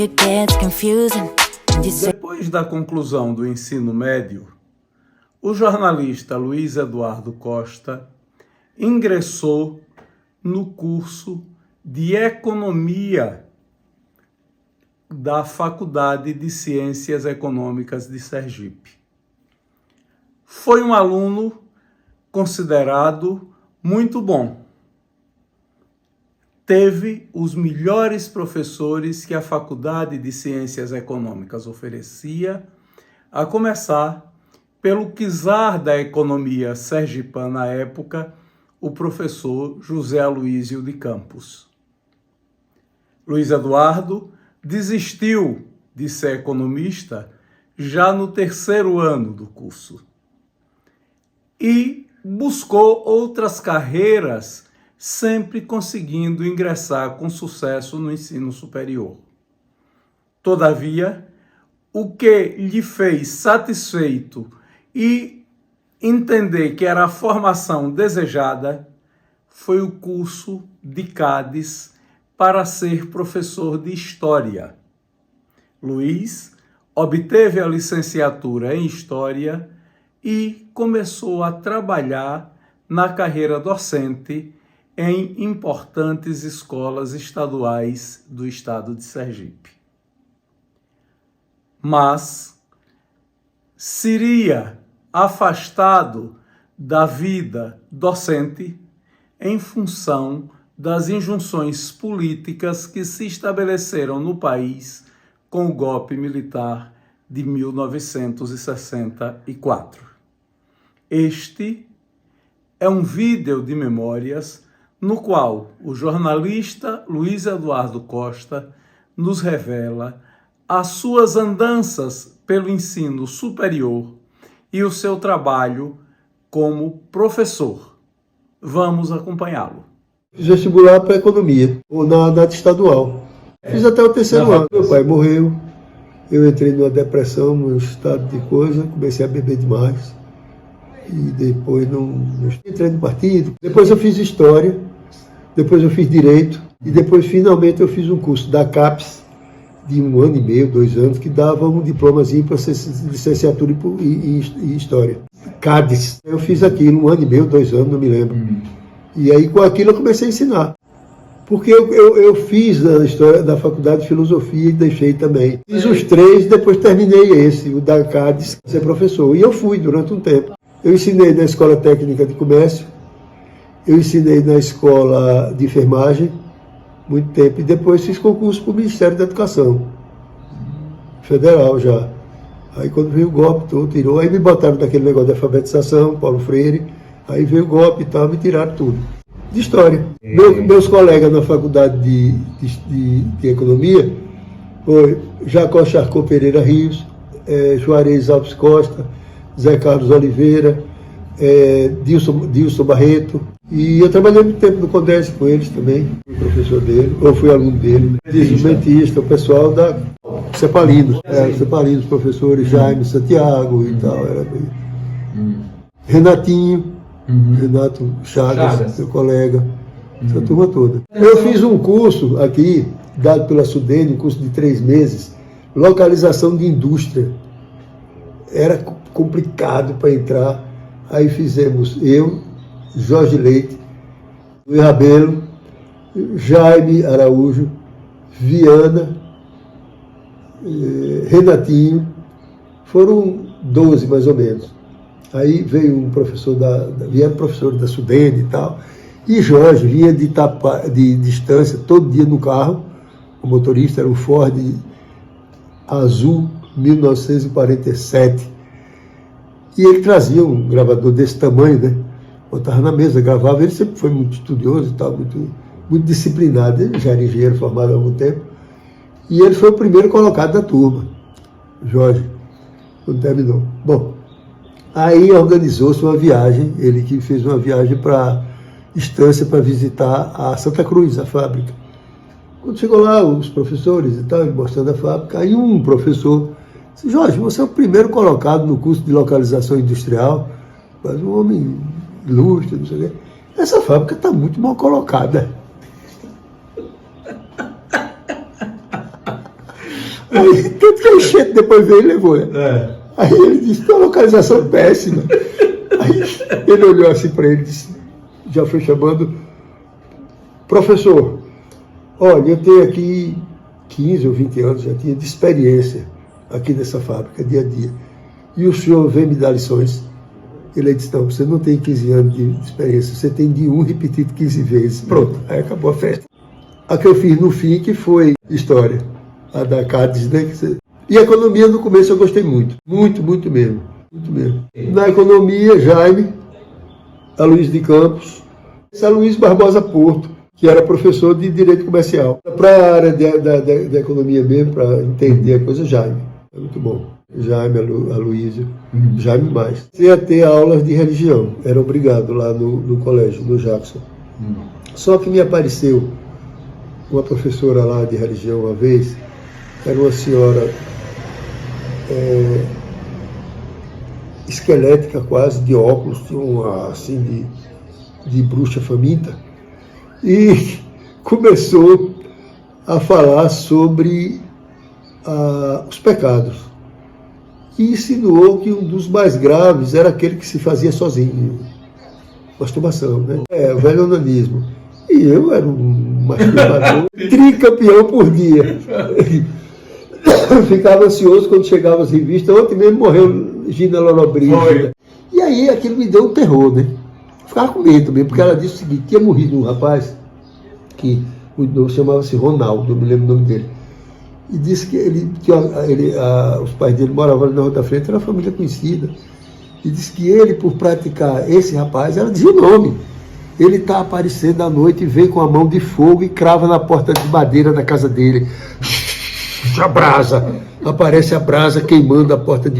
it gets confusing. Depois da conclusão do ensino médio, o jornalista Luiz Eduardo Costa ingressou no curso de Economia da Faculdade de Ciências Econômicas de Sergipe. Foi um aluno considerado muito bom. Teve os melhores professores que a Faculdade de Ciências Econômicas oferecia, a começar pelo czar da economia sergipana à época, o professor José Aloísio de Campos. Luiz Eduardo desistiu de ser economista já no terceiro ano do curso e buscou outras carreiras, sempre conseguindo ingressar com sucesso no ensino superior. Todavia, o que lhe fez satisfeito e entender que era a formação desejada foi o curso de Cádiz para ser professor de História. Luiz obteve a licenciatura em História e começou a trabalhar na carreira docente em importantes escolas estaduais do estado de Sergipe. Mas seria afastado da vida docente em função das injunções políticas que se estabeleceram no país com o golpe militar de 1964. Este é um vídeo de memórias no qual o jornalista Luiz Eduardo Costa nos revela as suas andanças pelo ensino superior e o seu trabalho como professor. Vamos acompanhá-lo. Fiz vestibular para economia, ou na estadual. Fiz até o terceiro ano. Meu pai morreu, eu entrei numa depressão, num estado de coisa, comecei a beber demais. E depois entrei no partido. Depois eu fiz História, depois eu fiz Direito, e depois finalmente eu fiz um curso da CAPES, de 1 ano e meio, 2 anos, que dava um diplomazinho para licenciatura em História. Cádiz. Eu fiz aquilo 1 ano e meio, 2 anos, não me lembro. E aí com aquilo eu comecei a ensinar. Porque eu fiz a História da Faculdade de Filosofia e deixei também. Fiz os 3, depois terminei esse, o da Cádiz, ser professor. E eu fui durante um tempo. Eu ensinei na Escola Técnica de Comércio, eu ensinei na Escola de Enfermagem, muito tempo, e depois fiz concurso para o Ministério da Educação, federal já. Aí quando veio o golpe, todo tirou, aí me botaram naquele negócio de alfabetização, Paulo Freire, aí veio o golpe e tal, me tiraram tudo. De História. Meus colegas na Faculdade de Economia foi Jacó Charcot Pereira Rios, Juarez Alves Costa, Zé Carlos Oliveira, Dilson Barreto, e eu trabalhei muito tempo no Condesse com eles também, fui professor dele, ou fui aluno dele, instrumentista, o pessoal da Cepalinos, os professores Jaime Santiago e tal, era bem. Renatinho, Renato Chagas, meu colega, essa turma toda. Eu fiz um curso aqui, dado pela Sudene, um curso de 3 meses, localização de indústria. Era complicado para entrar, aí fizemos eu, Jorge Leite, Luiz Rabelo, Jaime Araújo, Viana, Renatinho, foram 12 mais ou menos. Aí veio um professor vieram professores da Sudene e tal, e Jorge vinha de distância todo dia no carro, o motorista era um Ford azul 1947, e ele trazia um gravador desse tamanho, né? Botava na mesa, gravava. Ele sempre foi muito estudioso e tal, muito disciplinado. Ele já era engenheiro formado há algum tempo. E ele foi o primeiro colocado da turma, Jorge, quando terminou. Bom, aí organizou-se uma viagem, ele que fez uma viagem para Estância para visitar a Santa Cruz, a fábrica. Quando chegou lá, os professores e tal, ele mostrando a fábrica, aí um professor disse: Jorge, você é o primeiro colocado no curso de localização industrial, mas um homem ilustre, não sei o quê. Essa fábrica está muito mal colocada. Aí, tanto que a enchente depois veio e levou, né? Aí ele disse, que a localização é péssima. Aí ele olhou assim para ele e disse, já foi chamando, professor, olha, eu tenho aqui 15 ou 20 anos, já tinha de experiência aqui nessa fábrica, dia a dia. E o senhor vem me dar lições? Ele disse, não, você não tem 15 anos de experiência, você tem de um repetido 15 vezes. Pronto, aí acabou a festa. A que eu fiz no fim, que foi história, a da Cádiz, né? E a economia, no começo, eu gostei muito. Muito, muito mesmo. Muito mesmo. Na economia, Jaime, Aloysio de Campos, Aloysio Barbosa Porto, que era professor de Direito Comercial. Para a área da economia mesmo, para entender a coisa, Jaime. É muito bom. Jaime, Aloysio, Jaime mais. Ia ter aulas de religião, era obrigado lá no colégio, no Jackson. Só que me apareceu uma professora lá de religião uma vez, era uma senhora esquelética quase, de óculos, assim, de bruxa faminta, e começou a falar sobre os pecados. E insinuou que um dos mais graves era aquele que se fazia sozinho, masturbação, né? O velho onanismo. E eu era um masturbador, tricampeão por dia. Ficava ansioso quando chegava as revistas. Ontem mesmo morreu Gina Lollobrigida. E aí aquilo me deu um terror, né? Ficava com medo mesmo, porque ela disse o seguinte, tinha morrido um rapaz, que chamava-se Ronaldo, eu me lembro o nome dele. E disse que os pais dele moravam na Rua da Frente, era uma família conhecida. E disse que ele, por praticar esse rapaz, ela dizia o nome. Ele está aparecendo à noite e vem com a mão de fogo e crava na porta de madeira da casa dele. A brasa. Aparece a brasa queimando a porta.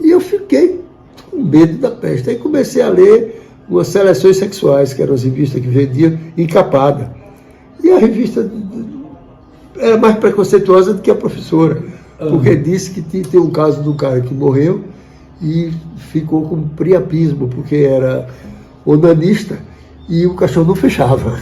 E eu fiquei com medo da peste. Aí comecei a ler umas seleções sexuais, que eram as revistas que vendiam encapada. E a revista era mais preconceituosa do que a professora, porque disse que tem um caso de um cara que morreu e ficou com priapismo, porque era onanista e o caixão não fechava.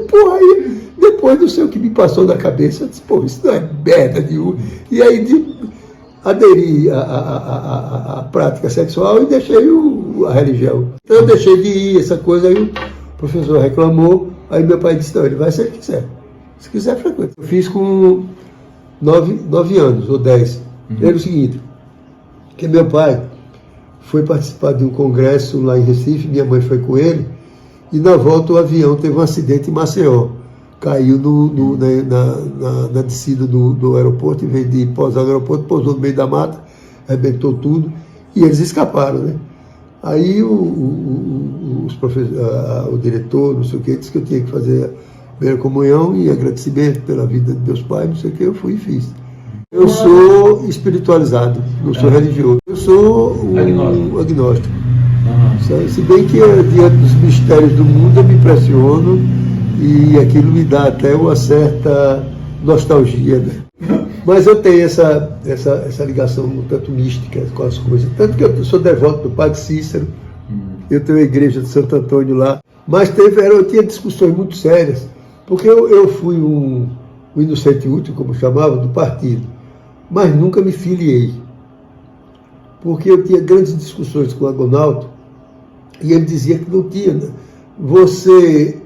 Porra, aí depois não sei o que me passou na cabeça, eu disse, pô, isso não é merda nenhuma. E aí aderi à prática sexual e deixei a religião. Então eu deixei de ir, essa coisa, aí o professor reclamou, aí meu pai disse, não, ele vai se ele quiser. Se quiser, frequenta. Eu fiz com 9 anos, ou 10. Era o seguinte, que meu pai foi participar de um congresso lá em Recife, minha mãe foi com ele, e na volta o avião teve um acidente em Maceió. Caiu na descida do aeroporto, em vez de pousar no aeroporto, pousou no meio da mata, arrebentou tudo, e eles escaparam, né? Aí o diretor, não sei o que, disse que eu tinha que fazer a primeira comunhão e agradecimento pela vida de meus pais, não sei o que, eu fui e fiz. Eu sou espiritualizado, não sou religioso. Eu sou um agnóstico. Se bem que diante dos mistérios do mundo eu me impressiono e aquilo me dá até uma certa nostalgia, né? Mas eu tenho essa ligação um tanto mística com as coisas. Tanto que eu sou devoto do Padre Cícero, eu tenho a igreja de Santo Antônio lá. Mas eu tinha discussões muito sérias, porque eu fui um inocente útil, como chamava, do partido, mas nunca me filiei. Porque eu tinha grandes discussões com o Agonaldo, e ele dizia que não tinha, né? Você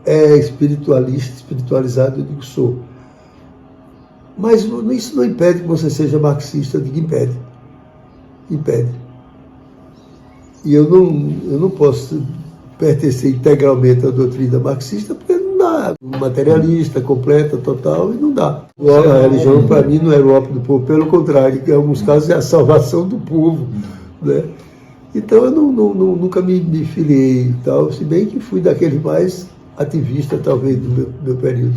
é espiritualista, espiritualizado, eu digo, sou. Mas isso não impede que você seja marxista, eu digo, impede. Impede. E eu não posso pertencer integralmente à doutrina marxista, porque não dá. Materialista, completa, total, e não dá. A religião, para mim, não era o ópio do povo, pelo contrário, em alguns casos é a salvação do povo, né? Então eu nunca me filiei e tal, se bem que fui daqueles mais ativistas, talvez, do meu período.